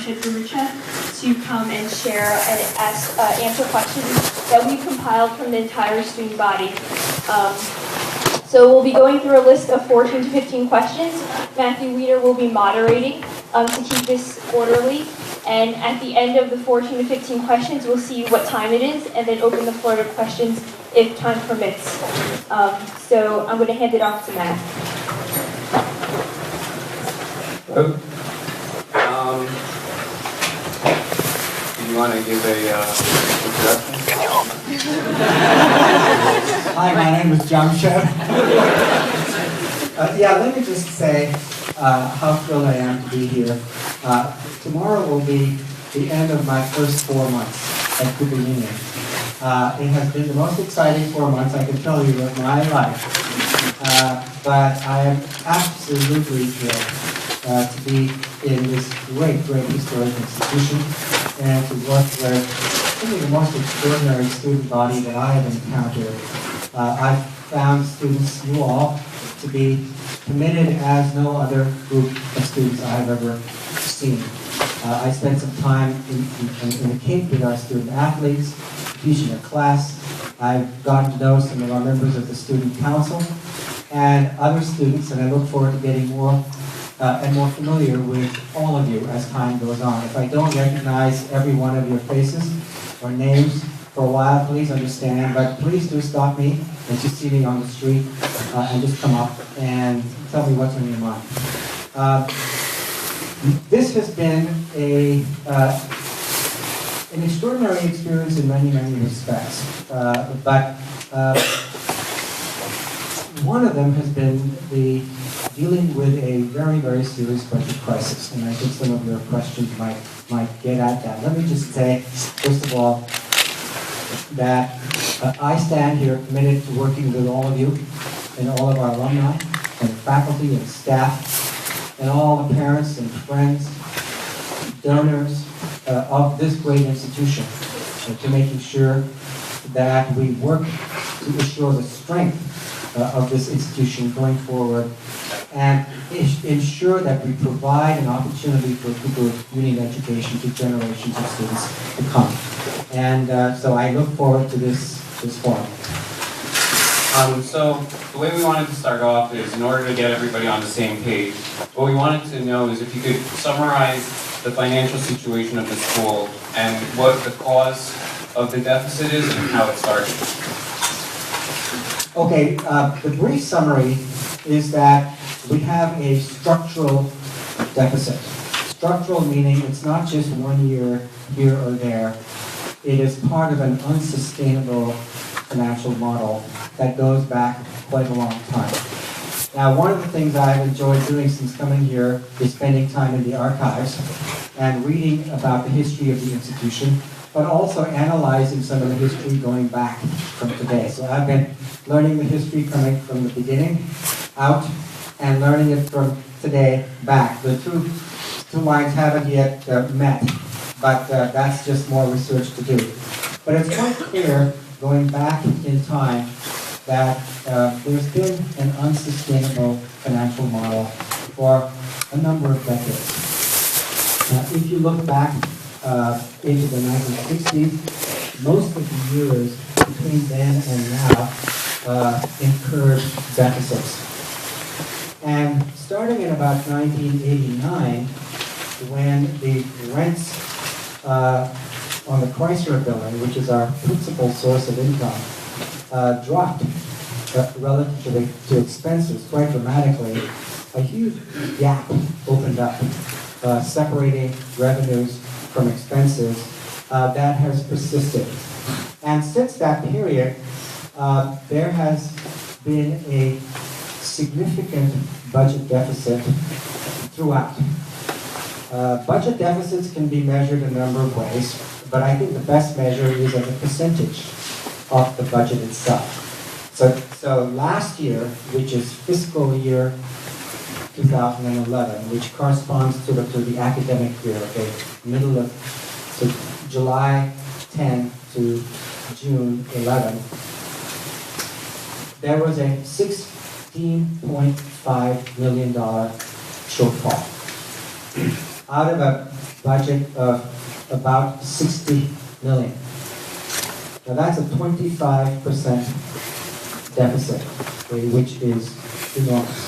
Marsha Barucha to come and share and answer questions that we compiled from the entire student body. So we'll be going through a list of 14 to 15 questions. Matthew Weeder will be moderating to keep this orderly. And at the end of the 14 to 15 questions, we'll see what time it is and then open the floor to questions if time permits. So I'm going to hand it off to Matt. Hello. Do you want to give a introduction? Hi, my name is Jamshed. Let me just say how thrilled I am to be here. Tomorrow will be the end of my first 4 months at Cooper Union. It has been the most exciting 4 months, I can tell you, of my life. But I am absolutely thrilled to be in this great historic institution and to work with probably the most extraordinary student body that I have encountered. I've found students, you all, to be committed as no other group of students I've ever seen. I spent some time in the Cape with our student athletes, teaching a class. I've gotten to know some of our members of the student council and other students, and I look forward to getting more and more familiar with all of you as time goes on. If I don't recognize every one of your faces or names for a while, please understand, but please do stop me as you see me on the street and just come up and tell me what's on your mind. This has been an extraordinary experience in many respects, but one of them has been dealing with a very serious budget crisis, and I think some of your questions might get at that. Let me just say, first of all, that I stand here committed to working with all of you and all of our alumni and faculty and staff and all the parents and friends, donors of this great institution to making sure that we work to assure the strength of this institution going forward and ensure that we provide an opportunity for Cooper Union education to generations of students to come. And so I look forward to this forum. So the way we wanted to start off is, in order to get everybody on the same page, what we wanted to know is if you could summarize the financial situation of the school and what the cause of the deficit is and how it started. Okay, the brief summary is that we have a structural deficit. Structural meaning it's not just 1 year here or there. It is part of an unsustainable financial model that goes back quite a long time. Now, one of the things I've enjoyed doing since coming here is spending time in the archives and reading about the history of the institution, but also analyzing some of the history going back from today. So I've been learning the history coming from the beginning out and learning it from today back. The two lines haven't yet met, but that's just more research to do. But it's quite clear, going back in time, that there's been an unsustainable financial model for a number of decades. If you look back into the 1960s, most of the years between then and now incurred deficits. And starting in about 1989, when the rents on the Chrysler building, which is our principal source of income, dropped relative to expenses quite dramatically, a huge gap opened up, separating revenues from expenses that has persisted. And since that period, there has been a significant budget deficit throughout. Budget deficits can be measured a number of ways, but I think the best measure is as a percentage of the budget itself. So last year, which is fiscal year 2011, which corresponds to the academic year, okay, middle of July 10 to June 11, there was a $16.5 million shortfall. out of a budget of about 60 million. Now that's a 25% deficit, okay, which is enormous.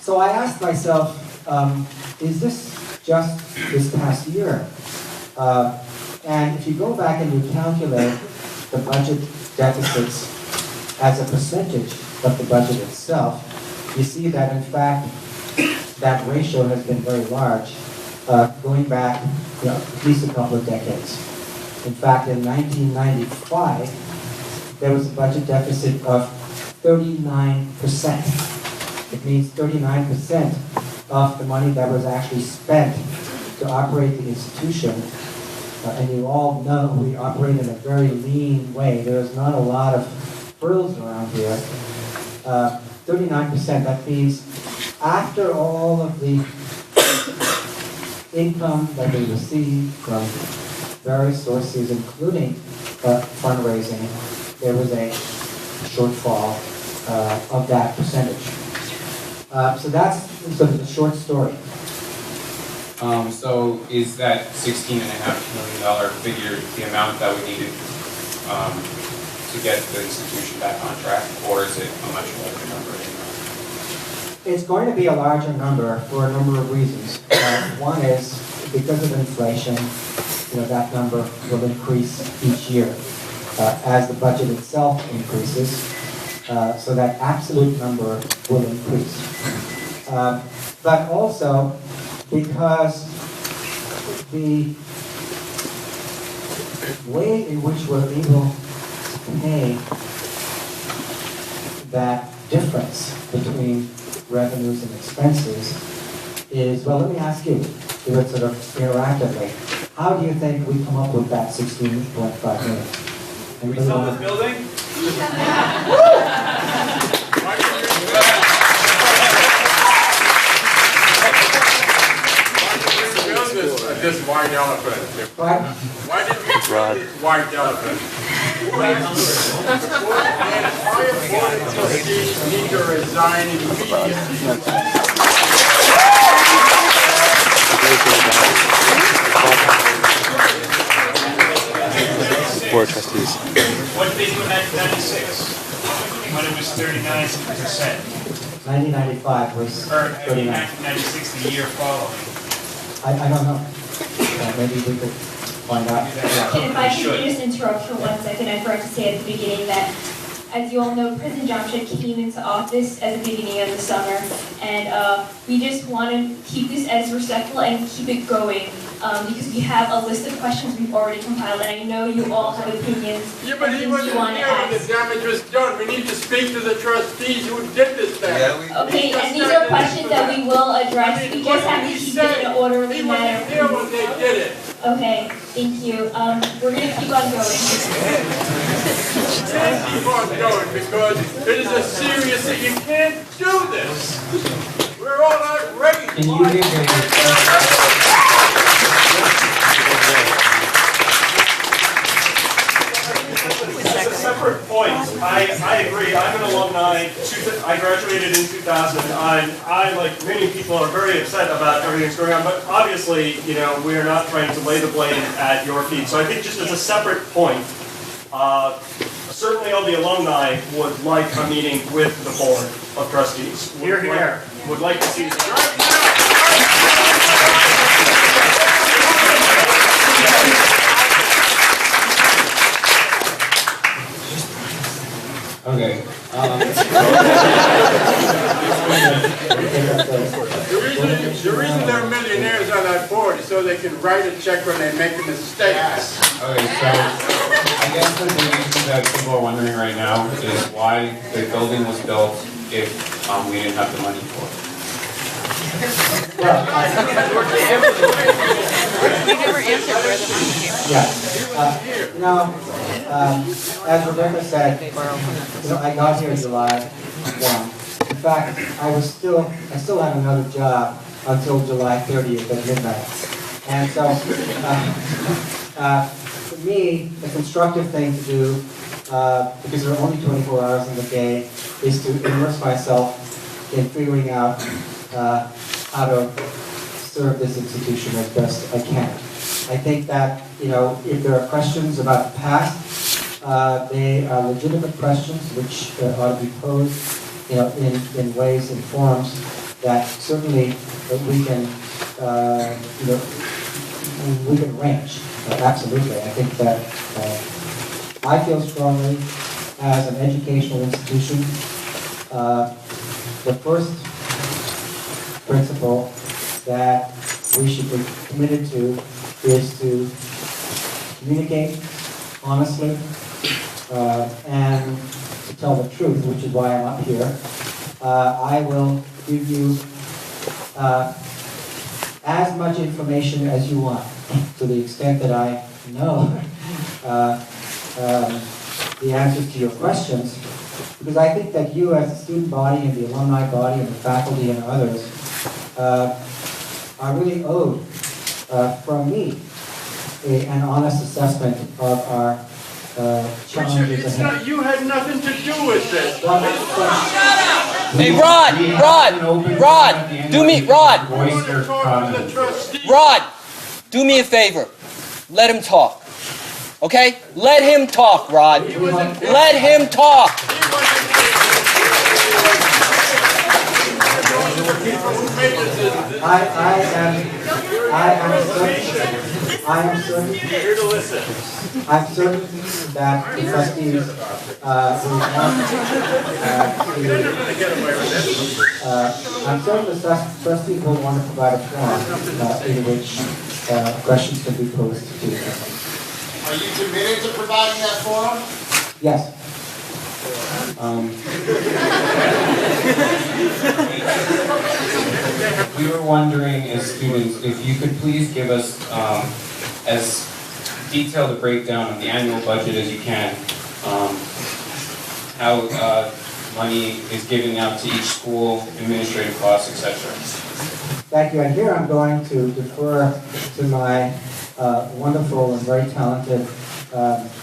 So I asked myself, is this just this past year? And if you go back and you calculate the budget deficits as a percentage of the budget itself, you see that in fact that ratio has been very large, going back at least a couple of decades. In fact, in 1995, there was a budget deficit of 39%. It means 39% of the money that was actually spent to operate the institution. And you all know we operate in a very lean way. There's not a lot of frills around here. 39%, that means after all of the income that we receive from various sources, including fundraising, there was a shortfall of that percentage. So that's sort of the short story. So is that $16.5 million figure the amount that we needed to get the institution back on track, or is it a much larger number? It's going to be a larger number for a number of reasons. One is because of inflation, that number will increase each year as the budget itself increases. So that absolute number will increase. But also because the way in which we're able to pay that difference between revenues and expenses is, well, let me ask you, do it sort of interactively. How do you think we come up with that 16.5 million? Can we sell this building? This white elephant. Right? Why did we build this white elephant? Why appointed trustees need to resign immediately? Board of Trustees. What did they do in 1996? When it was 39%. 1995 was Or 39. 1996, the year following. I don't know. Maybe we could find out. And if I could just interrupt for 1 second, I forgot to say at the beginning that, as you all know, President Johnson came into office at the beginning of the summer, and we just want to keep this as respectful and keep it going, because we have a list of questions we've already compiled, and I know you all have opinions Yeah, but and he things wasn't you want to here when the ask. damage was done. We need to speak to the trustees who did this damage. Okay, and these are questions that we will address. We just have to keep it in an orderly He wasn't here manner. when they did it. Okay, thank you. We're going to keep on going. Can't keep on going because it is a serious thing. You can't do this. We're all outraged. Can you give It's a separate point. I agree. I'm an alumni. I graduated in 2000. I, like many people, are very upset about everything that's going on. But obviously, we are not trying to lay the blame at your feet. So I think just as a separate point, certainly all the alumni would like a meeting with the board of trustees. Here, here. Would like to see. Okay. The reason they're millionaires on that board is so they can write a check when they make a mistake. Okay, so I guess the big issue that people are wondering right now is why the building was built if we didn't have the money for it. As Rebecca said, I got here July 1. In fact, I still had another job until July 30th at midnight. And so, for me, the constructive thing to do, because there are only 24 hours in the day, is to immerse myself in figuring out how to serve this institution as best I can. I think that, if there are questions about the past, they are legitimate questions which ought to be posed, in ways and forms that certainly we can, we can range. Absolutely. I think that I feel strongly as an educational institution, the first principle that we should be committed to is to communicate honestly and to tell the truth, which is why I'm up here. I will give you as much information as you want, to the extent that I know the answers to your questions, because I think that you as the student body and the alumni body and the faculty and others are really owed from me an honest assessment of our challenges It's ahead. not, you had nothing to do with this. Hey, Rod, do me a favor. Let him talk. Okay? Let him talk, Rod. Let him talk. Here to listen. I'm certain that the trustees will want I'm certain the trustees will want to provide a forum in which questions can be posed to the trustees. Are you committed to providing that forum? Yes. We were wondering as students if you could please give us as detailed a breakdown of the annual budget as you can, how money is given out to each school, administrative costs, etc. Thank you. And here I'm going to defer to my wonderful and very talented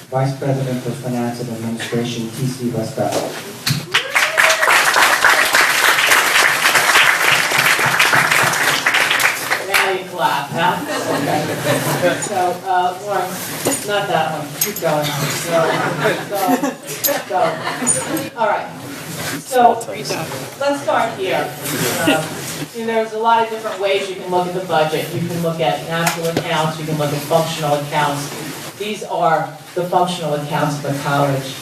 Vice President of Finance and Administration, T.C. Westphal. Now you clap, huh? Okay. So, Warren, not that one. Keep going. Go. All right. So, let's start here. There's a lot of different ways you can look at the budget. You can look at natural accounts. You can look at functional accounts. These are the functional accounts of the college.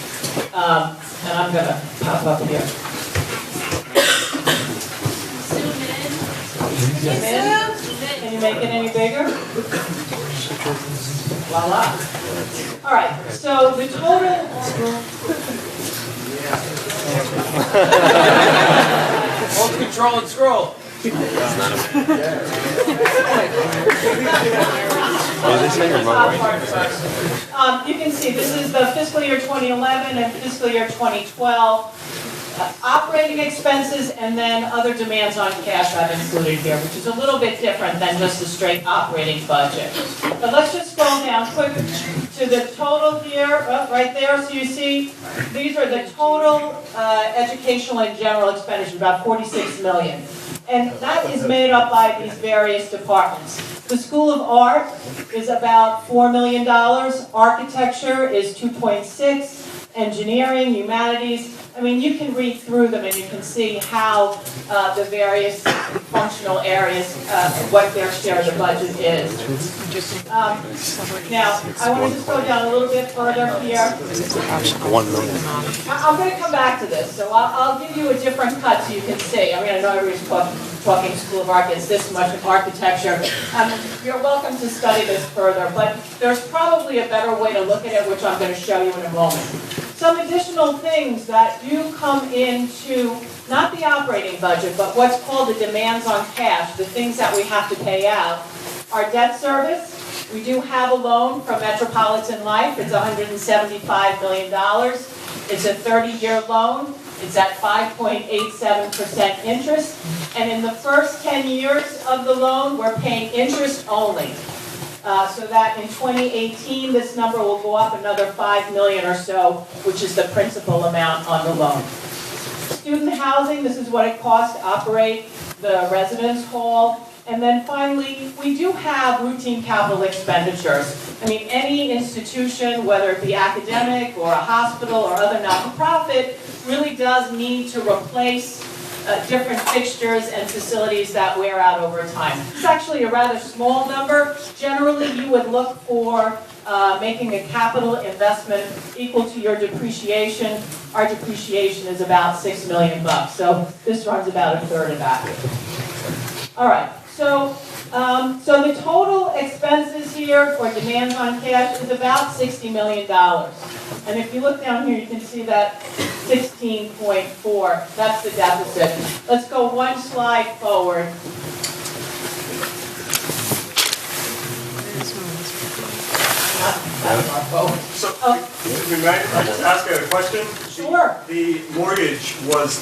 And I'm going to pop up here. Zoom in. Can you make it any bigger? Voila. All right, so the total... Hold control and scroll. You can see this is the fiscal year 2011 and fiscal year 2012. Operating expenses and then other demands on cash I've included here, which is a little bit different than just a straight operating budget. But let's just scroll down quick to the total here, right there. So you see, these are the total educational and general expenditures, about 46 million. And that is made up by these various departments. The School of Art is about $4 million. Architecture is 2.6. Engineering, humanities. I mean, you can read through them and you can see how the various functional areas, what their share of the budget is. Now, I want to just go down a little bit further here. 1 million. I'm going to come back to this, so I'll give you a different cut so you can see. I mean, I know everybody's talking School of Art gets this much of architecture. You're welcome to study this further, but there's probably a better way to look at it, which I'm going to show you in a moment. Some additional things that do come into, not the operating budget, but what's called the demands on cash, the things that we have to pay out, are debt service. We do have a loan from Metropolitan Life. It's $175 million. It's a 30-year loan. It's at 5.87% interest. And in the first 10 years of the loan, we're paying interest only. So that in 2018, this number will go up another 5 million or so, which is the principal amount on the loan. Student housing, this is what it costs to operate the residence hall. And then finally, we do have routine capital expenditures. I mean, any institution, whether it be academic or a hospital or other not-for-profit, really does need to replace different fixtures and facilities that wear out over time. It's actually a rather small number. Generally, you would look for making a capital investment equal to your depreciation. Our depreciation is about $6 million bucks, so this runs about a third of that. All right, so the total expenses here, or demands on cash, is about $60 million. And if you look down here, you can see that 16.4, that's the deficit. Let's go one slide forward. So, might I just ask a question? Sure. The mortgage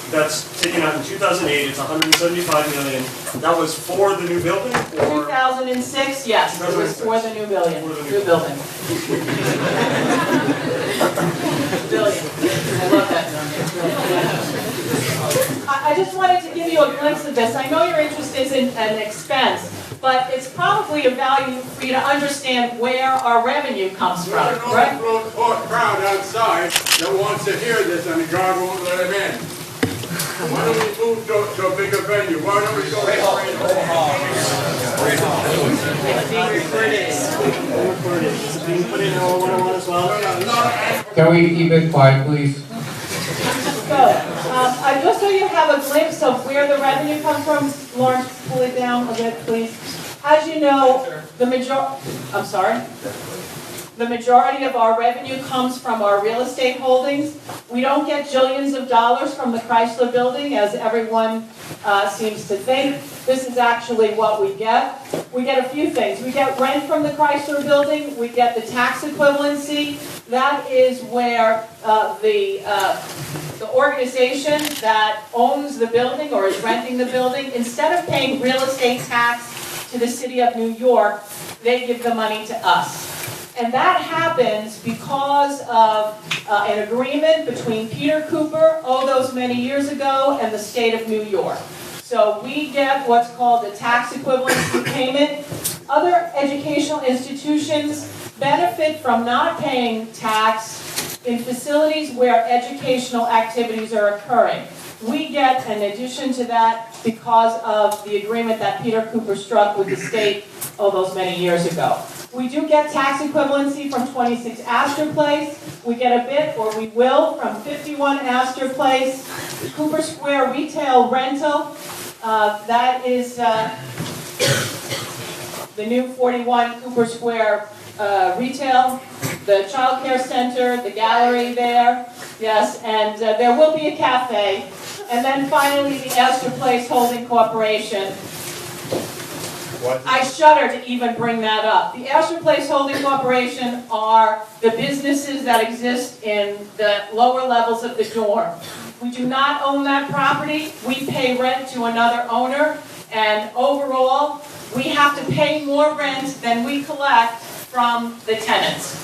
that's taken out in 2008, it's $175 million. That was for the new building, or? 2006, yes, it was for the new building. New building. Billion. I love that number. I just wanted to give you a glimpse of this. I know your interest is in an expense, but it's probably of value for you to understand where our revenue comes from, right? There's an overflow crowd outside that wants to hear this, and the guard won't let him in. Why don't we move to a bigger venue? Why don't we go Can we keep it quiet, please? So, just so you have a glimpse of where the revenue comes from, Lawrence, pull it down a bit, please. As you know, the majority of our revenue comes from our real estate holdings. We don't get jillions of dollars from the Chrysler Building, as everyone seems to think. This is actually what we get. We get a few things. We get rent from the Chrysler Building. We get the tax equivalency. That is where the organization that owns the building or is renting the building, instead of paying real estate tax to the city of New York, they give the money to us. And that happens because of an agreement between Peter Cooper, those many years ago, and the state of New York. So we get what's called the tax equivalency payment. Other educational institutions benefit from not paying tax in facilities where educational activities are occurring. We get an addition to that because of the agreement that Peter Cooper struck with the state those many years ago. We do get tax equivalency from 26 Astor Place. We get a bit, or we will, from 51 Astor Place. Cooper Square Retail Rental, that is the new 41 Cooper Square Retail, the Child Care Center, the gallery there, yes, and there will be a cafe. And then finally, the Astor Place Holding Corporation. I shudder to even bring that up. The Astor Place Holding Corporation are the businesses that exist in the lower levels of the dorm. We do not own that property. We pay rent to another owner, and overall, we have to pay more rent than we collect from the tenants.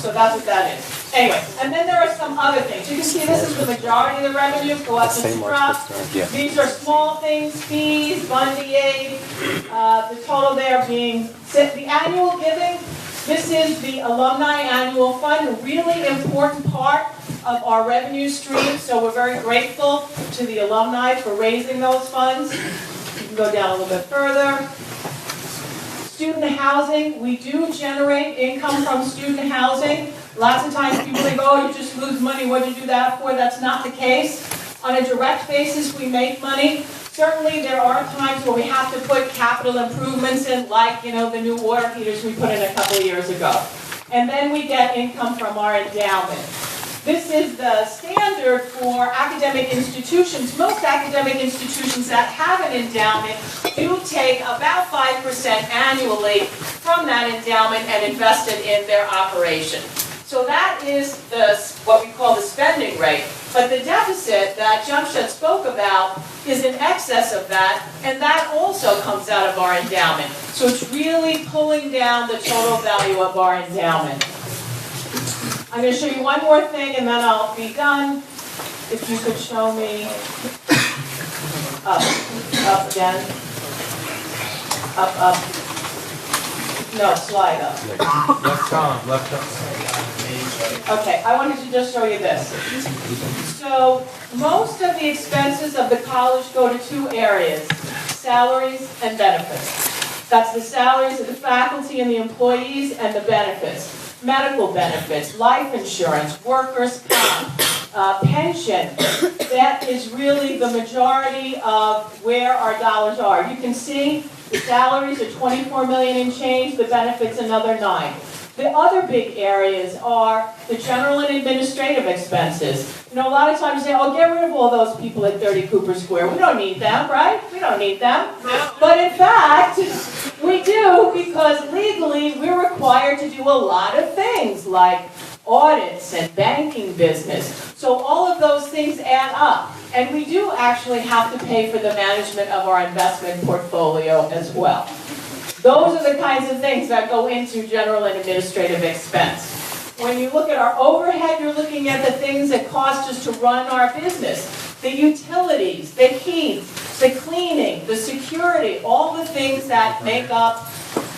So that's what that is. Anyway, and then there are some other things. You can see this is the majority of the revenue. Go up to scrub. These are small things, fees, Bundy aid. The total there being the annual giving. This is the Alumni Annual Fund, a really important part of our revenue stream. So we're very grateful to the alumni for raising those funds. You can go down a little bit further. Student housing, we do generate income from student housing. Lots of times people think, oh, you just lose money, what do you do that for? That's not the case. On a direct basis, we make money. Certainly there are times where we have to put capital improvements in, like, the new water heaters we put in a couple of years ago. And then we get income from our endowment. This is the standard for academic institutions. Most academic institutions that have an endowment do take about 5% annually from that endowment and invest it in their operation. So that is what we call the spending rate. But the deficit that Jamshed spoke about is in excess of that, and that also comes out of our endowment. So it's really pulling down the total value of our endowment. I'm going to show you one more thing, and then I'll be done. If you could show me up again. Up. No, slide up. Left arm. Okay, I wanted to just show you this. So most of the expenses of the college go to two areas, salaries and benefits. That's the salaries of the faculty and the employees and the benefits. Medical benefits, life insurance, workers' comp, pension. That is really the majority of where our dollars are. You can see the salaries are 24 million and change, the benefits another 9. The other big areas are the general and administrative expenses. You know, a lot of times they say, oh, get rid of all those people at 30 Cooper Square. We don't need them, right? We don't need them. But in fact, we do, because legally we're required to do a lot of things like audits and banking business. So all of those things add up. And we do actually have to pay for the management of our investment portfolio as well. Those are the kinds of things that go into general and administrative expense. When you look at our overhead, you're looking at the things that cost us to run our business. The utilities, the heat, the cleaning, the security, all the things that make up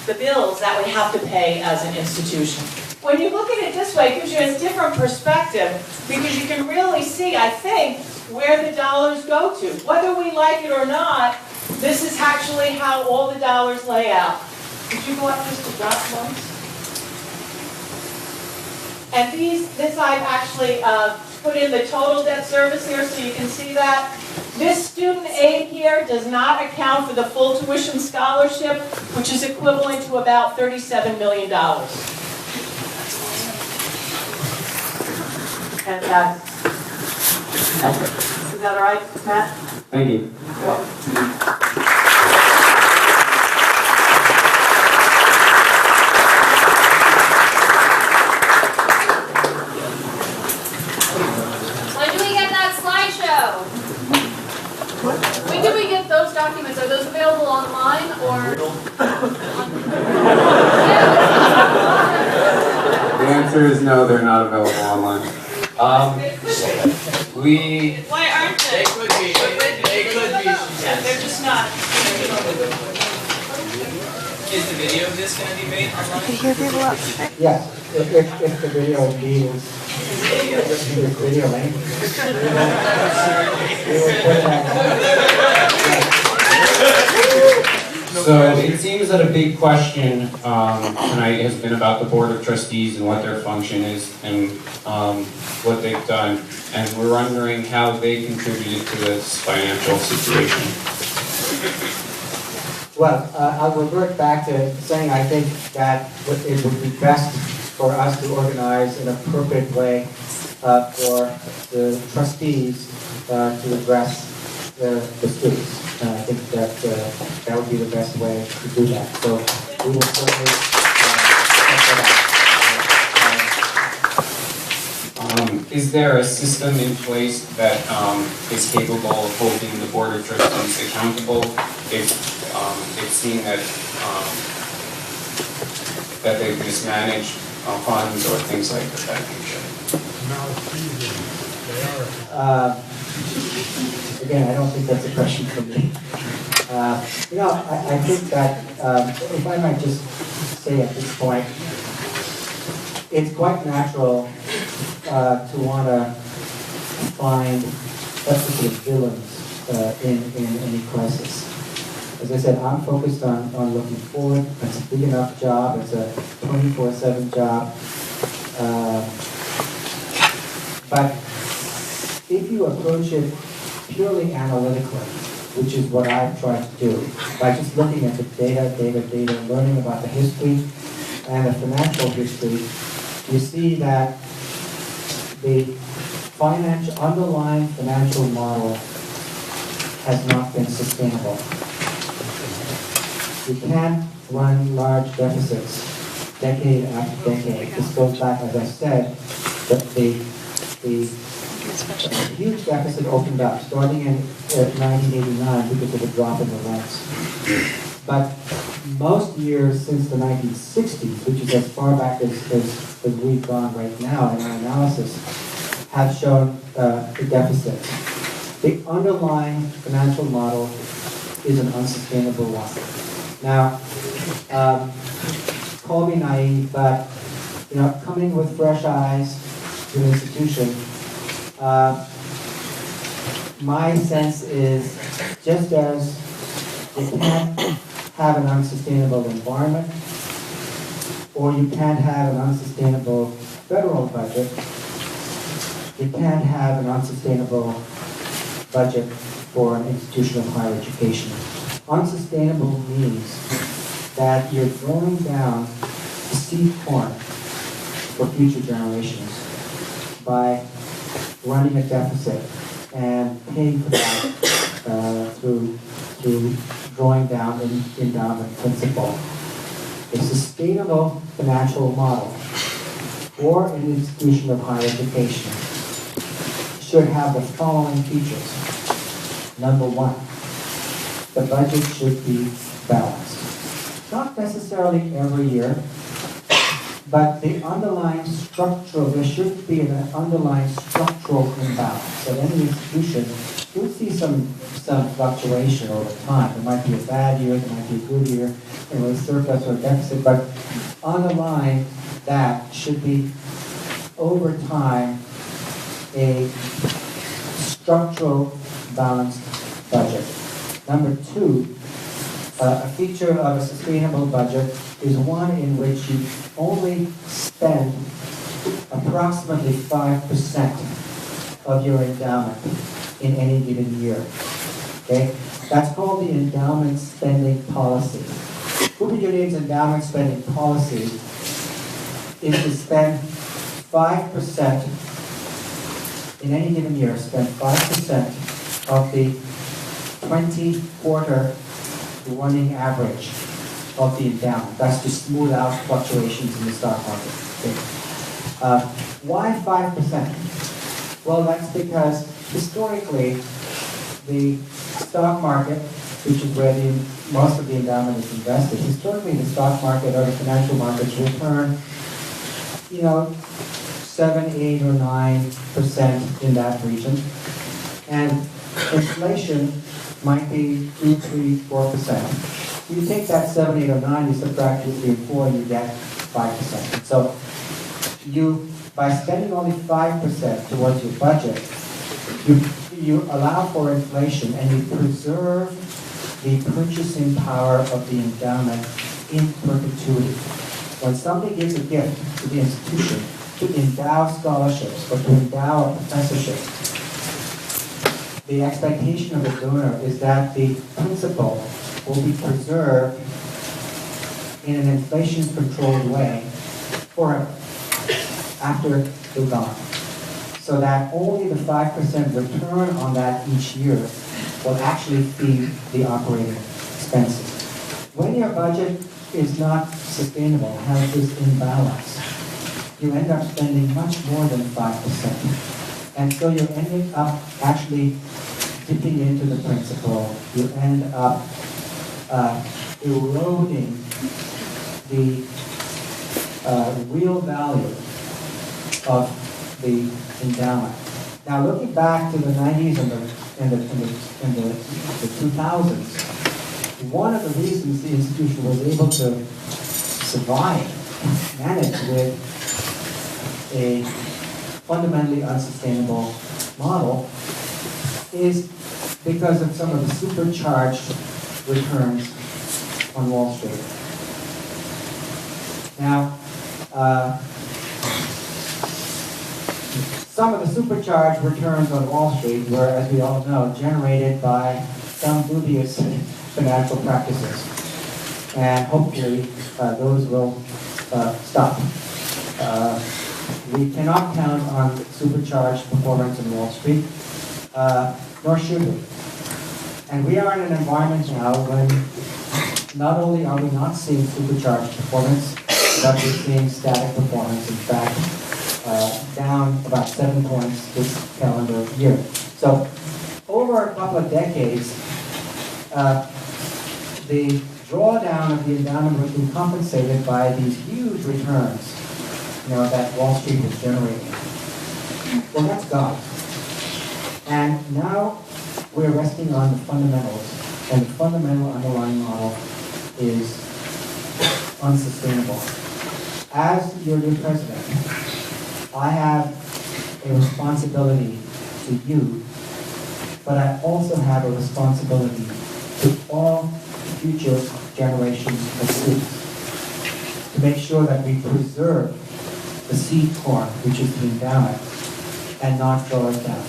the bills that we have to pay as an institution. When you look at it this way, it gives you a different perspective, because you can really see, I think, where the dollars go to. Whether we like it or not, this is actually how all the dollars lay out. Did you go up just to drop once? And this I've actually put in the total debt service here so you can see that. This student aid here does not account for the full tuition scholarship, which is equivalent to about $37 million. And that's it. Is that all right, Matt? Thank you. When do we get that slideshow? When do we get those documents? Are those available online or? The answer is no, they're not available online. Why aren't they? They could be. They're just not. Is the video of this going to be made online? Yes, if the video indeed is video link. We will put that So it seems that a big question tonight has been about the Board of Trustees and what their function is and what they've done. And we're wondering how they contributed to this financial situation. Well, I'll revert back to saying I think that it would be best for us to organize an appropriate way for the trustees to address the students. And I think that that would be the best way to do that. So we will certainly check that out. Is there a system in place that is capable of holding the Board of Trustees accountable if it's seen that that they've mismanaged funds or things like that nature? Again, I don't think that's a question for me. I think that, if I might just say at this point, it's quite natural to want to find specific villains in any crisis. As I said, I'm focused on looking forward. It's a big enough job. It's a 24/7 job. But if you approach it purely analytically, which is what I've tried to do, by just looking at the data, learning about the history and the financial history, you see that the underlying financial model has not been sustainable. You can't run large deficits decade after decade. This goes back, as I said, that the huge deficit opened up starting in 1989 because of a drop in the rents. But most years since the 1960s, which is as far back as we've gone right now in our analysis, have shown a deficit. The underlying financial model is an unsustainable one. Now, call me naive, but coming with fresh eyes to the institution, my sense is just as you can't have an unsustainable environment, or you can't have an unsustainable federal budget, you can't have an unsustainable budget for an institution of higher education. Unsustainable means that you're throwing down the seed corn for future generations by running a deficit and paying for that through drawing down an endowment principle. A sustainable financial model for an institution of higher education should have the following features. Number one, the budget should be balanced. Not necessarily every year, but the underlying structural, there should be an underlying structural imbalance. At any institution, you'll see some fluctuation over time. There might be a bad year, there might be a good year, a surplus or a deficit, but underlying that should be, over time, a structural balanced budget. Number two, a feature of a sustainable budget is one in which you only spend approximately 5% of your endowment in any given year. Okay? That's called the endowment spending policy. Cooper Union's endowment spending policy is to spend 5% in any given year, spend 5% of the 20-quarter running average of the endowment. That's to smooth out fluctuations in the stock market. Okay. Why 5%? Well, that's because historically, the stock market, which is where most of the endowment is invested, historically the stock market or the financial markets return, 7, 8, or 9% in that region. And inflation might be 2, 3, 4%. You take that 7, 8, or 9, you subtract 2, 3, and 4, and you get 5%. So by spending only 5% towards your budget, you allow for inflation and you preserve the purchasing power of the endowment in perpetuity. When somebody gives a gift to the institution to endow scholarships or to endow a professorship, the expectation of the donor is that the principal will be preserved in an inflation-controlled way forever after they're gone. So that only the 5% return on that each year will actually feed the operating expenses. When your budget is not sustainable, has this imbalance, you end up spending much more than 5%. And so you're ending up actually dipping into the principal. You end up eroding the real value of the endowment. Now, looking back to the 90s and the 2000s, one of the reasons the institution was able to survive, manage with a fundamentally unsustainable model, is because of some of the supercharged returns on Wall Street. Now, some of the supercharged returns on Wall Street were, as we all know, generated by some dubious financial practices. And hopefully those will stop. We cannot count on supercharged performance on Wall Street, nor should we. And we are in an environment now when not only are we not seeing supercharged performance, but we're seeing static performance. In fact, down about 7 points this calendar year. So over a couple of decades, the drawdown of the endowment was being compensated by these huge returns, that Wall Street was generating. Well, that's gone. And now we're resting on the fundamentals, and the fundamental underlying model is unsustainable. As your new president, I have a responsibility to you, but I also have a responsibility to all future generations of students to make sure that we preserve the seed corn, which is the endowment, and not throw it down.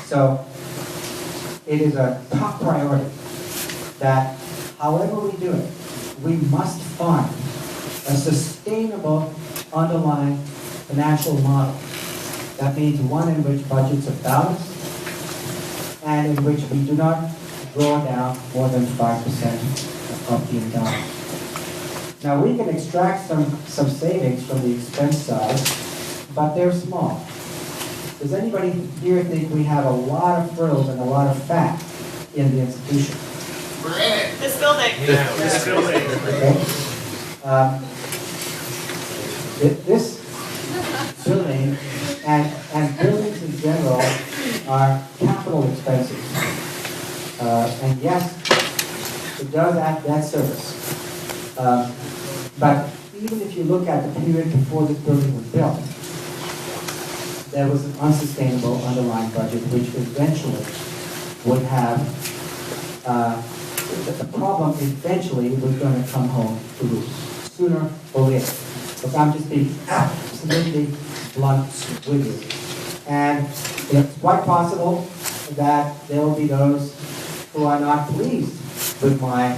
So it is a top priority that however we do it, we must find a sustainable underlying financial model. That means one in which budgets are balanced and in which we do not draw down more than 5% of the endowment. Now we can extract some savings from the expense side, but they're small. Does anybody here think we have a lot of frills and a lot of fat in the institution? We're in it. This building. This building. Okay. This building and buildings in general are capital expenses. And yes, it does add debt service. But even if you look at the period before this building was built, there was an unsustainable underlying budget which eventually would have, the problem eventually was going to come home to roost, sooner or later. Look, I'm just being absolutely blunt with you. And it's quite possible that there will be those who are not pleased with my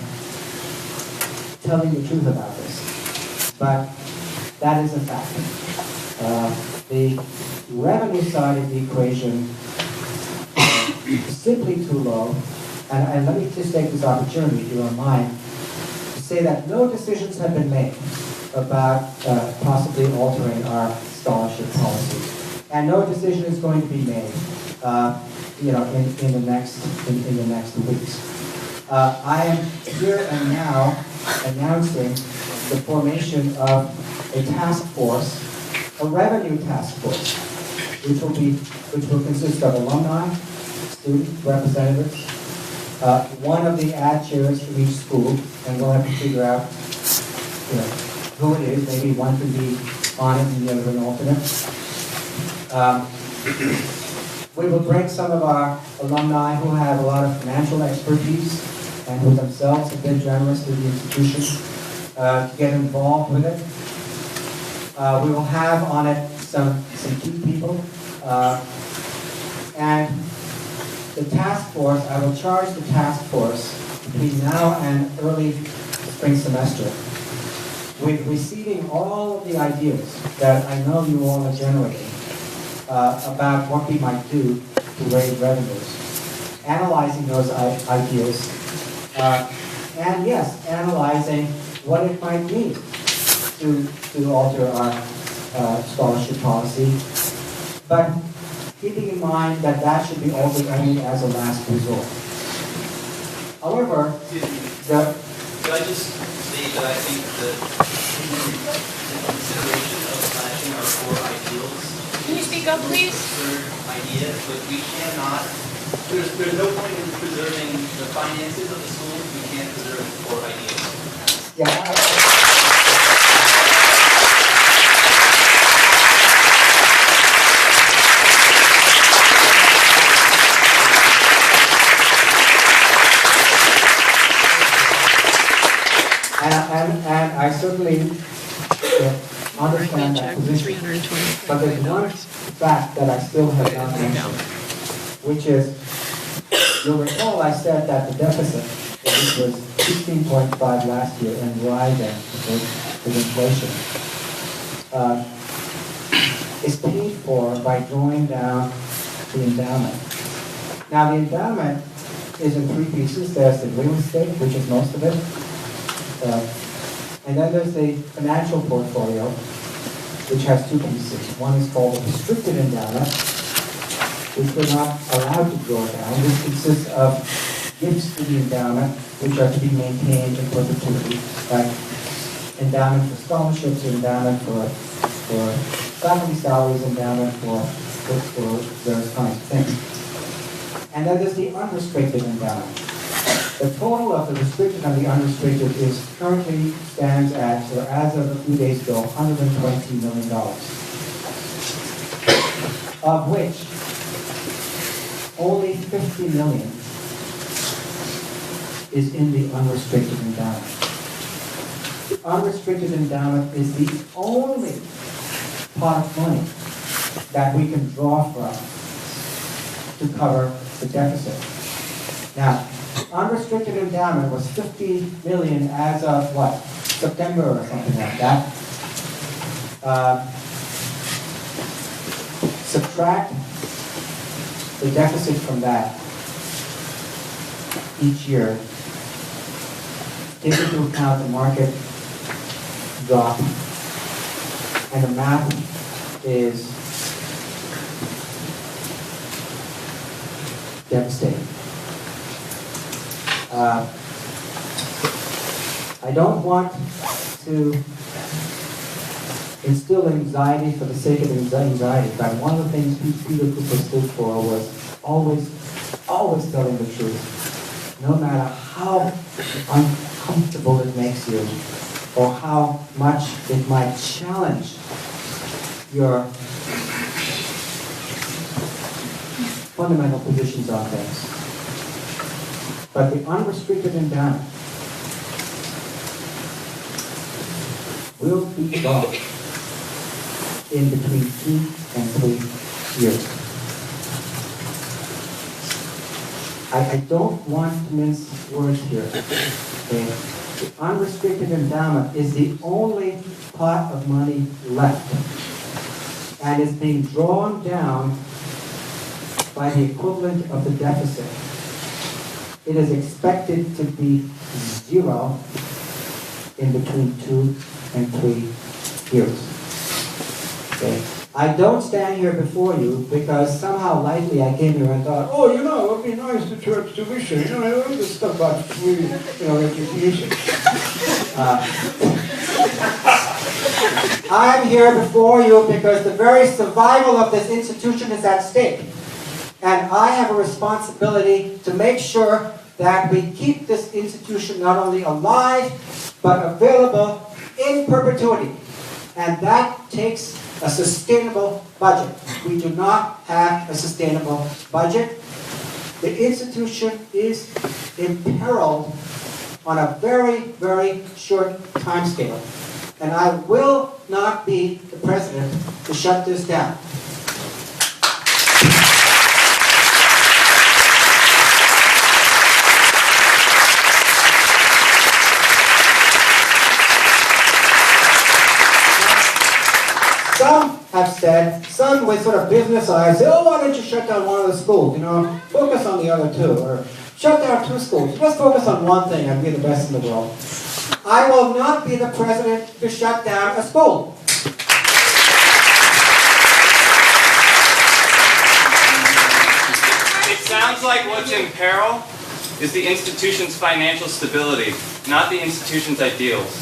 telling the truth about this. But that is a fact. The revenue side of the equation is simply too low. And let me just take this opportunity, if you don't mind, to say that no decisions have been made about possibly altering our scholarship policy. And no decision is going to be made in the next weeks. I am here and now announcing the formation of a task force, a revenue task force, which will consist of alumni, student representatives, one of the ad chairs from each school, and we'll have to figure out, who it is. Maybe one can be on it and the other an alternate. We will bring some of our alumni who have a lot of financial expertise and who themselves have been generous to the institution to get involved with it. We will have on it some key people. And the task force, I will charge the task force between now and early spring semester with receiving all of the ideas that I know you all are generating about what we might do to raise revenues, analyzing those ideas, and yes, analyzing what it might mean to alter our scholarship policy, but keeping in mind that that should be altered only as a last resort. However, Could I just state that I think that the consideration of slashing our core ideals Can you speak up, please? is an idea, but we cannot, there's no point in preserving the finances of the school if we can't preserve the core ideals. yeah, and I certainly understand that position. But there's one fact that I still have not mentioned, which is, you'll recall I said that the deficit, which was 16.5 last year and rising with inflation, is paid for by drawing down the endowment. Now the endowment is in three pieces. There's the real estate, which is most of it. And then there's the financial portfolio, which has two pieces. One is called the restricted endowment, which we're not allowed to draw down. This consists of gifts to the endowment, which are to be maintained in perpetuity, like endowment for scholarships, endowment for faculty salaries, endowment for various kinds of things. And then there's the unrestricted endowment. The total of the restricted and the unrestricted is currently stands at, or as of a few days ago, $120 million. Of which only $50 million is in the unrestricted endowment. The unrestricted endowment is the only pot of money that we can draw from to cover the deficit. Now, unrestricted endowment was $50 million as of what? September or something like that. Subtract the deficit from that each year. Take into account the market drop, and the math is devastating. I don't want to instill anxiety for the sake of anxiety, but one of the things Peter Cooper stood for was always telling the truth, no matter how uncomfortable it makes you, or how much it might challenge your fundamental positions on things. But the unrestricted endowment will be gone in between 2 and 3 years. I don't want to mince words here. Okay? The unrestricted endowment is the only pot of money left, and is being drawn down by the equivalent of the deficit. It is expected to be zero in between 2 and 3 years. Okay? I don't stand here before you because somehow lightly I came here and thought, oh, it would be nice to charge tuition. I love this stuff about free, education. I'm here before you because the very survival of this institution is at stake. And I have a responsibility to make sure that we keep this institution not only alive, but available in perpetuity. And that takes a sustainable budget. We do not have a sustainable budget. The institution is imperiled on a very, very short time scale. And I will not be the president to shut this down. Some have said, some with sort of business eyes, say, oh, why don't you shut down one of the schools? Focus on the other two. Or shut down 2 schools. Just focus on one thing and be the best in the world. I will not be the president to shut down a school. It sounds like what's in peril is the institution's financial stability, not the institution's ideals.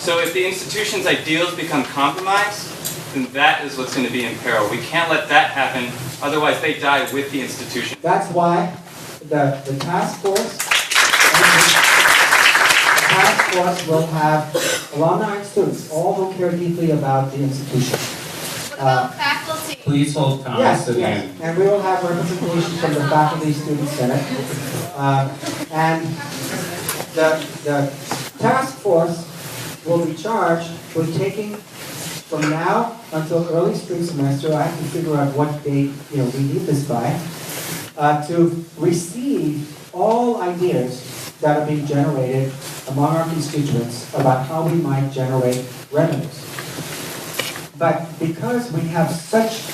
So if the institution's ideals become compromised, then that is what's going to be in peril. We can't let that happen, otherwise they die with the institution. That's why the task force will have alumni and students, all who care deeply about the institution. What about faculty? Please hold Thomas Yes, at the yes. end. And we will have representation from the Faculty Student Senate. And the task force will be charged with taking, from now until early spring semester, I have to figure out what date we need this by, to receive all ideas that are being generated among our constituents about how we might generate revenues. But because we have such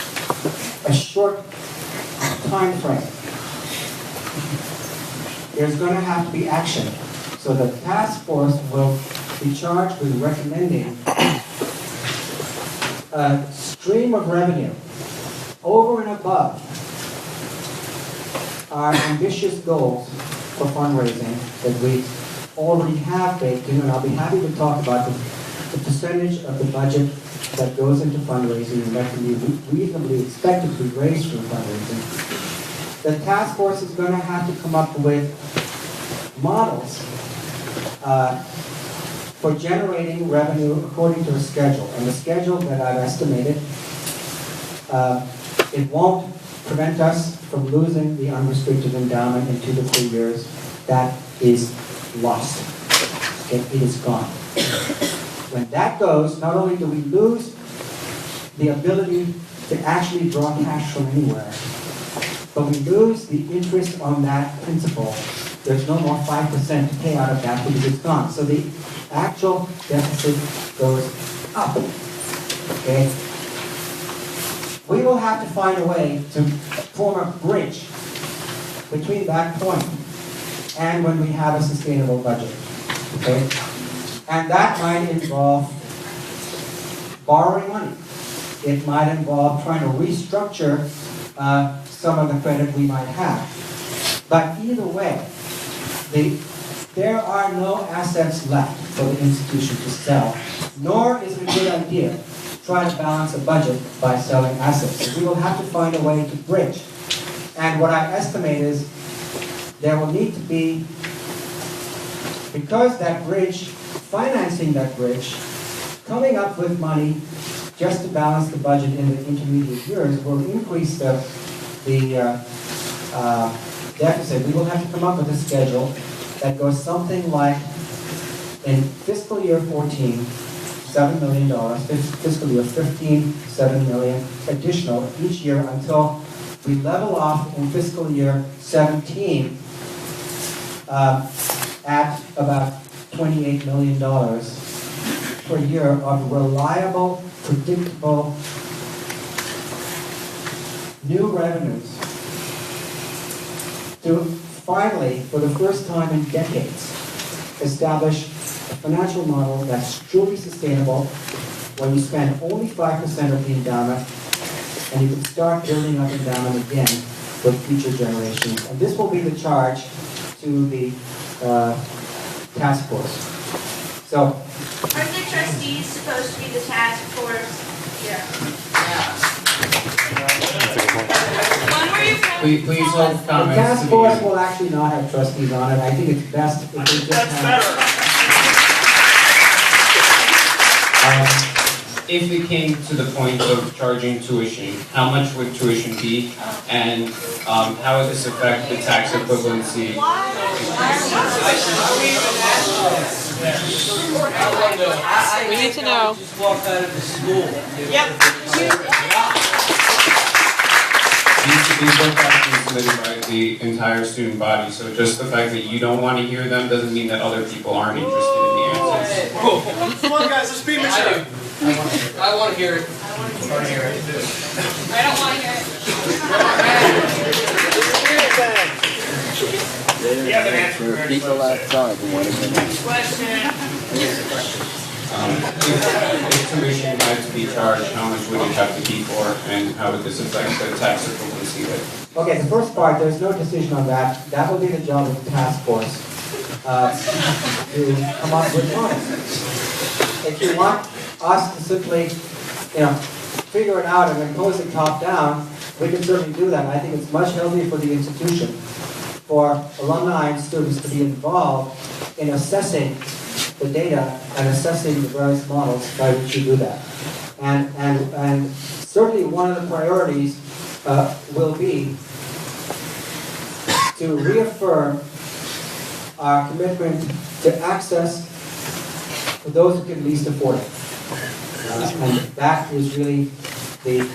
a short time frame, there's going to have to be action. So the task force will be charged with recommending a stream of revenue over and above our ambitious goals for fundraising that we already have baked in, and I'll be happy to talk about the percentage of the budget that goes into fundraising and that can be reasonably expected to be raised from fundraising. The task force is going to have to come up with models for generating revenue according to a schedule. And the schedule that I've estimated, it won't prevent us from losing the unrestricted endowment in 2 to 3 years. That is lost. Okay, it is gone. When that goes, not only do we lose the ability to actually draw cash from anywhere, but we lose the interest on that principal. There's no more 5% to pay out of that because it's gone. So the actual deficit goes up. Okay? We will have to find a way to form a bridge between that point and when we have a sustainable budget. Okay? And that might involve borrowing money. It might involve trying to restructure some of the credit we might have. But either way, there are no assets left for the institution to sell, nor is it a good idea to try to balance a budget by selling assets. So we will have to find a way to bridge. And what I estimate is there will need to be, because that bridge, financing that bridge, coming up with money just to balance the budget in the intermediate years will increase the deficit. We will have to come up with a schedule that goes something like, in fiscal year 14, $7 million, fiscal year 15, $7 million additional each year until we level off in fiscal year 17 at about $28 million per year of reliable, predictable new revenues to finally, for the first time in decades, establish a financial model that's truly sustainable when you spend only 5% of the endowment and you can start building up endowment again for future generations. And this will be the charge to the task force. So, aren't the trustees supposed to be the task force? Yeah. Please hold the comments. task force will actually not have trustees on it. I think it's best if we just have... If it came to the point of charging tuition, how much would tuition be? And how would this affect the tax equivalency? We need to know. Just walked out of the school. These are questions submitted by the entire student body, so just the fact that you don't want to hear them doesn't mean that other people aren't interested in the answers. Come on, guys, let's be mature. I want to hear it. I don't want to hear it. You have an answer. People outside who want to get in. If tuition had to be charged, how much would it have to be for, and how would this affect the tax equivalency rate? Okay, the first part, there's no decision on that. That will be the job of the task force to come up with models. If you want us to simply, figure it out and impose it top down, we can certainly do that. I think it's much healthier for the institution, for alumni and students to be involved in assessing the data and assessing the various models by which you do that. And certainly one of the priorities will be to reaffirm our commitment to access for those who can least afford it. And that is really the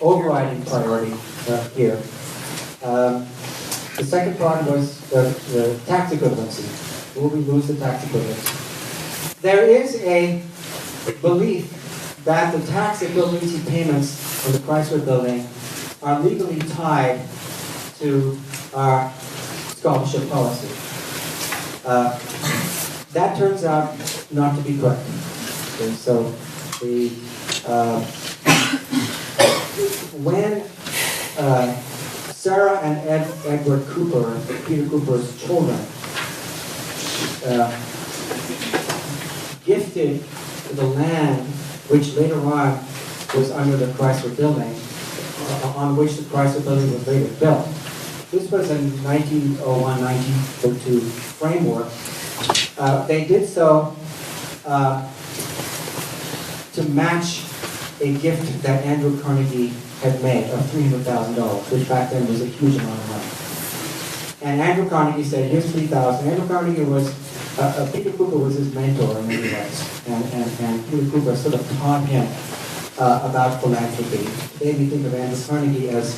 overriding priority here. The second part was the tax equivalency. Will we lose the tax equivalency? There is a belief that the tax equivalency payments for the Chrysler Building are legally tied to our scholarship policy. That turns out not to be correct. Okay, so when Sarah and Edward Cooper, Peter Cooper's children, gifted the land which later on was under the Chrysler Building, on which the Chrysler Building was later built. this was a 1901, 1902 framework. They did so to match a gift that Andrew Carnegie had made of $300,000, which back then was a huge amount of money. And Andrew Carnegie said, here's $3,000. Andrew Carnegie was, Peter Cooper was his mentor in many ways. And Peter Cooper sort of taught him about philanthropy. Today we think of Andrew Carnegie as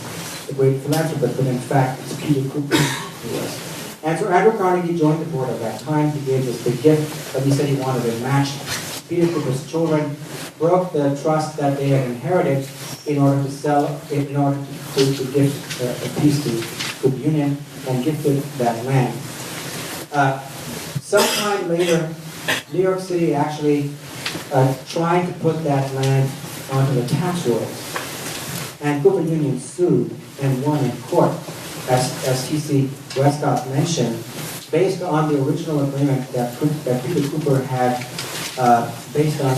a great philanthropist, but in fact it's Peter Cooper who was. And so Andrew Carnegie joined the board at that time. He gave this big gift, but he said he wanted it matched. Peter Cooper's children broke the trust that they had inherited in order to give a piece to the Union and gifted that land. Sometime later, New York City actually tried to put that land onto the tax rolls. And Cooper Union sued and won in court, as T.C. Westcott mentioned, based on the original agreement that Peter Cooper had based on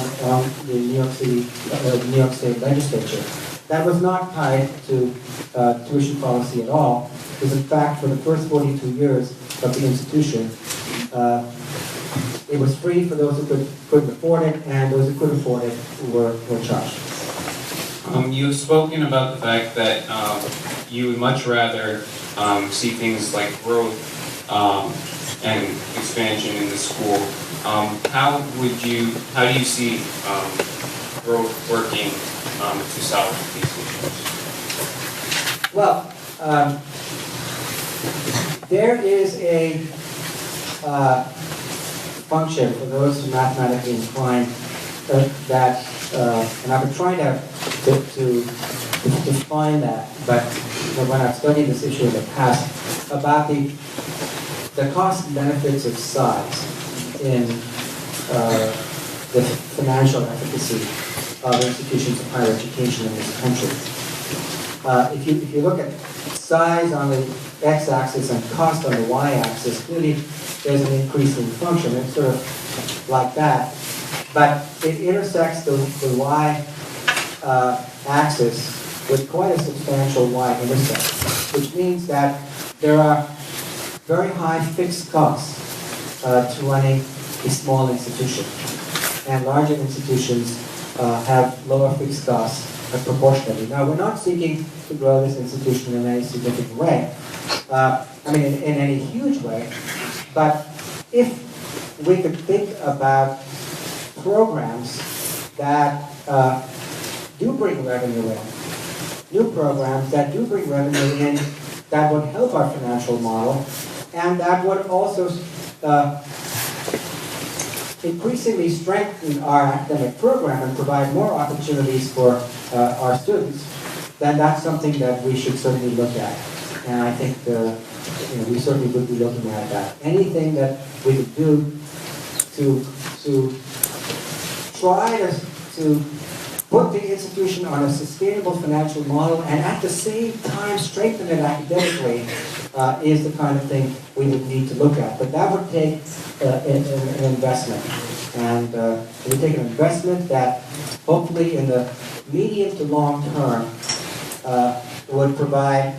the New York State legislature. That was not tied to tuition policy at all, because in fact for the first 42 years of the institution, it was free for those who couldn't afford it, and those who could afford it were charged. You've spoken about the fact that you would much rather see things like growth and expansion in the school. How do you see growth working to solve these issues? Well, there is a function for those who are mathematically inclined that, and I've been trying to define that, but when I've studied this issue in the past, about the cost and benefits of size in the financial efficacy of institutions of higher education in this country. If you look at size on the x-axis and cost on the y-axis, clearly there's an increasing function. It's sort of like that. But it intersects the y-axis with quite a substantial y-intercept, which means that there are very high fixed costs to running a small institution. And larger institutions have lower fixed costs proportionally. Now, we're not seeking to grow this institution in any significant way. In any huge way. But if we could think about programs that do bring revenue in, new programs that do bring revenue in that would help our financial model, and that would also increasingly strengthen our academic program and provide more opportunities for our students, then that's something that we should certainly look at. And I think we certainly would be looking at that. Anything that we could do to try to put the institution on a sustainable financial model and at the same time strengthen it academically is the kind of thing we would need to look at. But that would take an investment. And it would take an investment that hopefully in the medium to long term would provide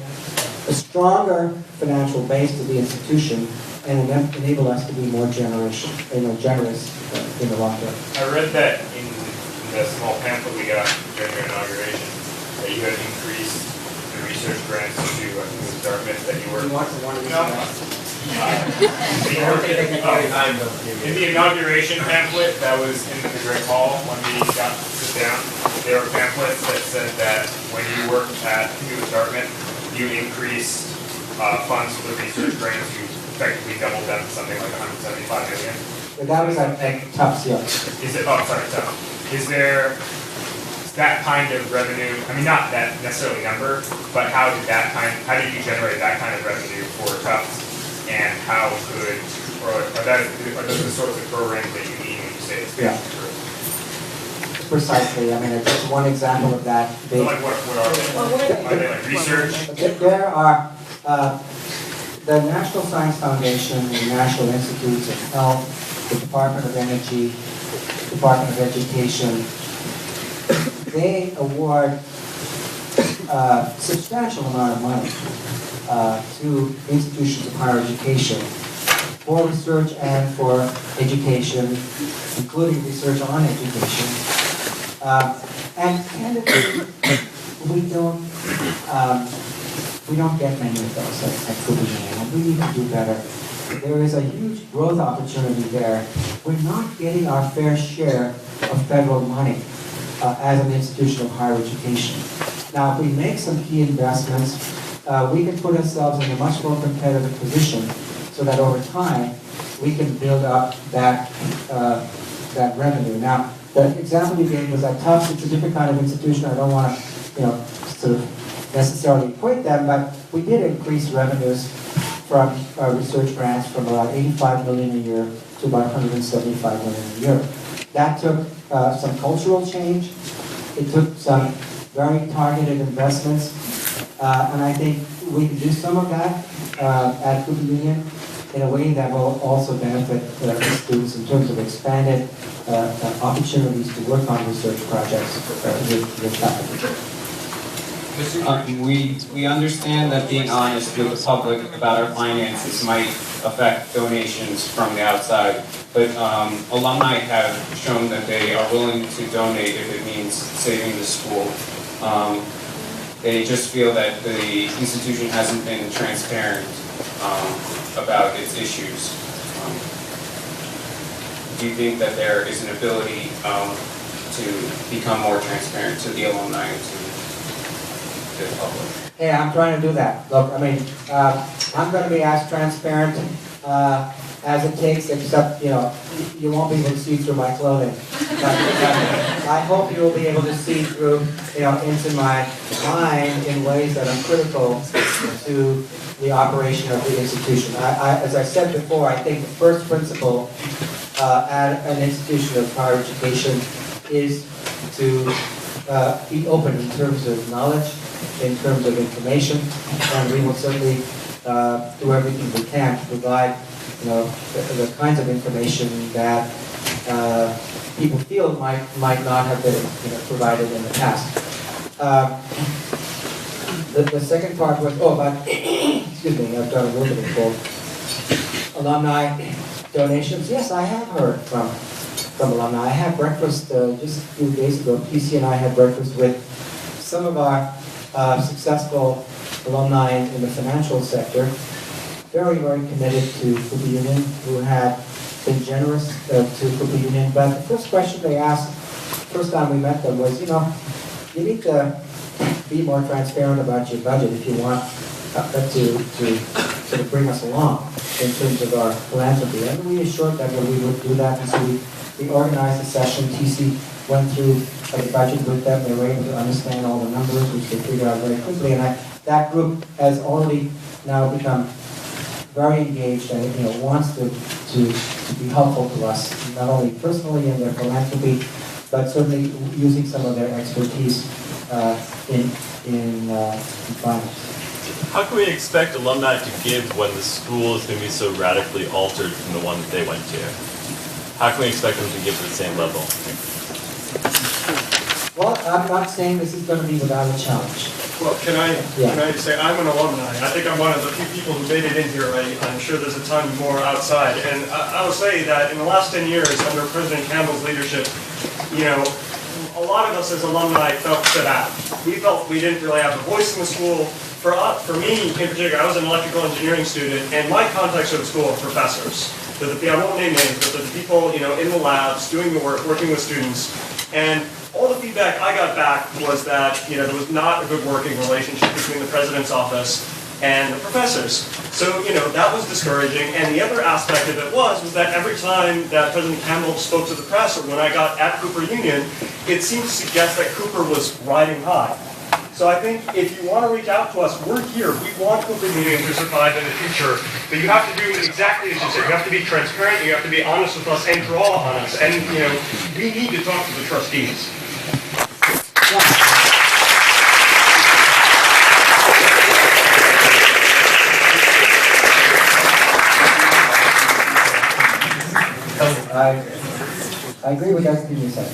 a stronger financial base to the institution and enable us to be more generous in the long term. I read that in the small pamphlet we got during your inauguration that you had increased the research grants to, I think it was Dartmouth, that you were... You want to In the inauguration pamphlet that was in the Great Hall when we got to sit down, there were pamphlets that said that when you worked at, I think it was Dartmouth, you increased funds for the research grants. You effectively doubled them to something like $175 million. But that was at Tufts, yeah. Is there that kind of revenue? I mean, not that necessarily number, but how did you generate that kind of revenue for Tufts? And how could, are those the sorts of programs that you mean when you say it's Precisely. I mean, just one example of that. So like what are they? Are they like research? There are the National Science Foundation, the National Institutes of Health, the Department of Energy, Department of Education. They award a substantial amount of money to institutions of higher education for research and for education, including research on education. And candidly, we don't get many of those at Cooper Union, and we need to do better. There is a huge growth opportunity there. We're not getting our fair share of federal money as an institution of higher education. Now, if we make some key investments, we can put ourselves in a much more competitive position so that over time, we can build up that revenue. Now, the example you gave was at Tufts. It's a different kind of institution. I don't want to, sort of necessarily equate them, but we did increase revenues from research grants from about $85 million a year to about $175 million a year. That took some cultural change. It took some very targeted investments, and I think we can do some of that at Cooper Union in a way that will also benefit the students in terms of expanded opportunities to work on research projects with faculty. We understand that being honest with the public about our finances might affect donations from the outside, but alumni have shown that they are willing to donate if it means saving the school. They just feel that the institution hasn't been transparent about its issues. Do you think that there is an ability to become more transparent to the alumni and to the public? Yeah, I'm trying to do that. Look, I mean, I'm going to be as transparent as it takes, except, you won't be able to see through my clothing. But I hope you will be able to see through, into my mind in ways that are critical to the operation of the institution. As I said before, I think the first principle at an institution of higher education is to be open in terms of knowledge, in terms of information, and we will certainly do everything we can to provide, the kinds of information that people feel might not have been, provided in the past. The second part was, about, excuse me, I've done a little bit of both. Alumni donations. Yes, I have heard from alumni. I had breakfast just a few days ago. PC and I had breakfast with some of our successful alumni in the financial sector, very, very committed to Cooper Union, who had been generous to Cooper Union. But the first question they asked, first time we met them, was, you need to be more transparent about your budget if you want to sort of bring us along in terms of our philanthropy. And we assured them that we would do that, and so we organized a session. TC went through the budget with them. They were able to understand all the numbers, which they figured out very quickly. And that group has already now become very engaged and wants to be helpful to us, not only personally in their philanthropy, but certainly using some of their expertise in finance. How can we expect alumni to give when the school is going to be so radically altered from the one that they went to? How can we expect them to give at the same level? Well, I'm not saying this is going to be without a challenge. Well, can I say I'm an alumni? I think I'm one of the few people who made it in here already. I'm sure there's a ton more outside. And I will say that in the last 10 years, under President Campbell's leadership, a lot of us as alumni felt set out. We felt we didn't really have a voice in the school. For me, in particular, I was an electrical engineering student, and my contacts at the school are professors. I won't name names, but they're the people, in the labs, doing the work, working with students. And all the feedback I got back was that, there was not a good working relationship between the president's office and the professors. So, that was discouraging. And the other aspect of it was that every time that President Campbell spoke to the press, or when I got at Cooper Union, it seemed to suggest that Cooper was riding high. So I think if you want to reach out to us, we're here. We want Cooper Union to survive in the future. But you have to do exactly as you said. You have to be transparent. You have to be honest with us and draw on us. And, we need to talk to the trustees. I agree with everything you said.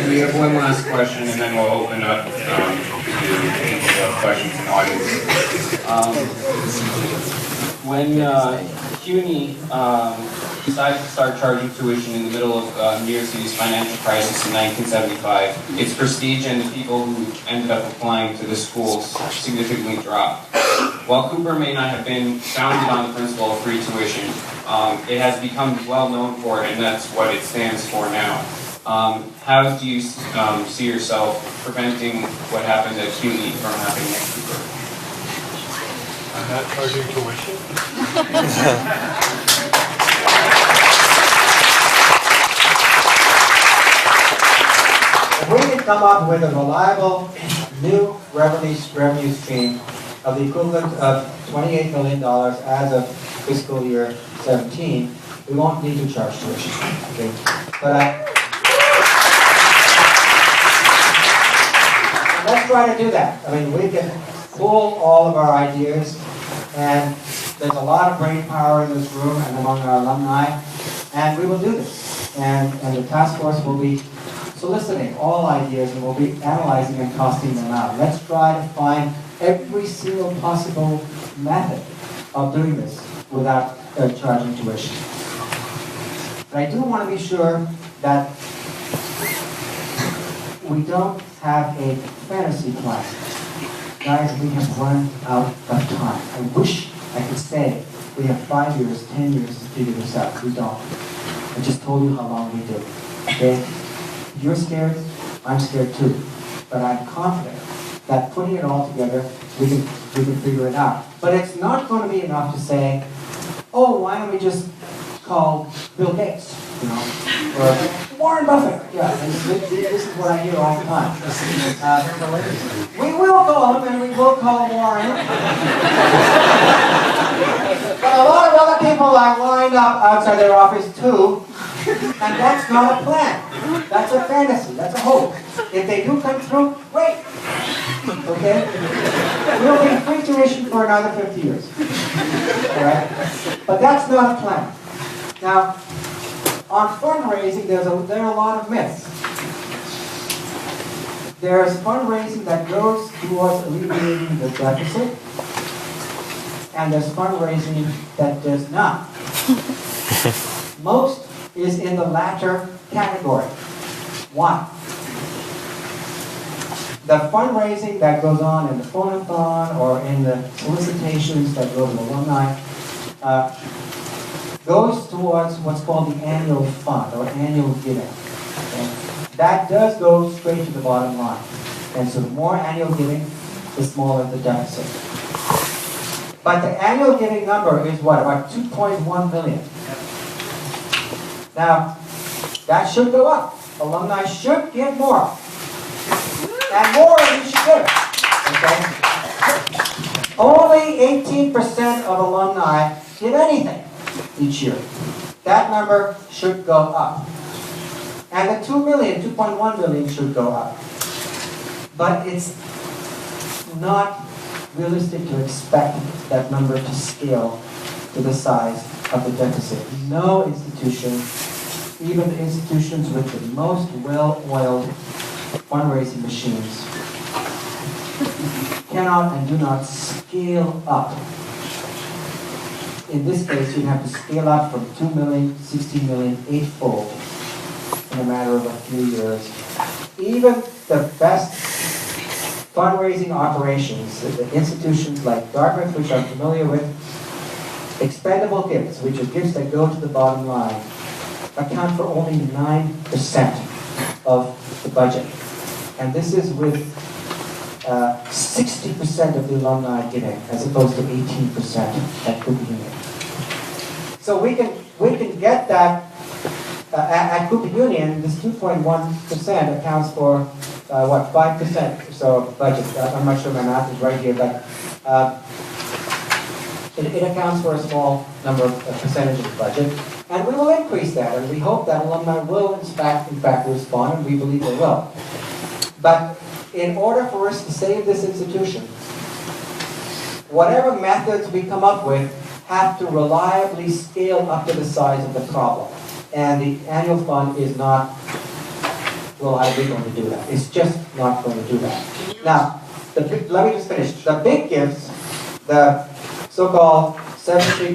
We have one last question, and then we'll open up any questions in the audience. When CUNY decided to start charging tuition in the middle of New York City's financial crisis in 1975, its prestige and the people who ended up applying to the schools significantly dropped. While Cooper may not have been founded on the principle of free tuition, it has become well known for it, and that's what it stands for now. How do you see yourself preventing what happened at CUNY from happening at Cooper? I'm not charging tuition. If we can come up with a reliable new revenue stream of the equivalent of $28 million as of fiscal year 17, we won't need to charge tuition. Okay? But let's try to do that. I mean, we can pool all of our ideas, and there's a lot of brain power in this room and among our alumni, and we will do this. And the task force will be soliciting all ideas, and we'll be analyzing and costing them out. Let's try to find every single possible method of doing this without charging tuition. But I do want to be sure that we don't have a fantasy plan. Guys, we have run out of time. I wish I could say we have 5 years, 10 years to figure this out. We don't. I just told you how long we do. Okay? You're scared, I'm scared too. But I'm confident that putting it all together, we can figure it out. But it's not going to be enough to say, oh, why don't we just call Bill Gates, you know, or Warren Buffett. Yeah, this is what I hear all the time. We will call him, and we will call Warren. But a lot of other people are lined up outside their office too, and that's not a plan. That's a fantasy. That's a hope. If they do come through, great. Okay? We'll be free tuition for another 50 years. All right? But that's not a plan. Now, on fundraising, there are a lot of myths. There's fundraising that goes towards alleviating the deficit, and there's fundraising that does not. Most is in the latter category. Why? The fundraising that goes on in the phone-a-thon or in the solicitations that go to alumni goes towards what's called the annual fund or annual giving. Okay? That does go straight to the bottom line. And so the more annual giving, the smaller the deficit. But the annual giving number is what? About 2.1 million. Now, that should go up. Alumni should give more. And more you should give. Okay? Only 18% of alumni give anything each year. That number should go up. And the 2.1 million should go up. But it's not realistic to expect that number to scale to the size of the deficit. No institution, even the institutions with the most well-oiled fundraising machines, cannot and do not scale up. In this case, you'd have to scale up from 2 million, 16 million, eightfold in a matter of a few years. Even the best fundraising operations, the institutions like Dartmouth, which I'm familiar with, expendable gifts, which are gifts that go to the bottom line, account for only 9% of the budget. And this is with 60% of the alumni giving, as opposed to 18% at Cooper Union. So we can get that at Cooper Union. This 2.1% accounts for 5% or so of budget. I'm not sure my math is right here, but it accounts for a small number of percentage of the budget. And we will increase that, and we hope that alumni will in fact respond, and we believe they will. But in order for us to save this institution, whatever methods we come up with have to reliably scale up to the size of the problem. And the annual fund is not reliably going to do that. It's just not going to do that. Now, let me just finish. The big gifts, the so-called 7-figure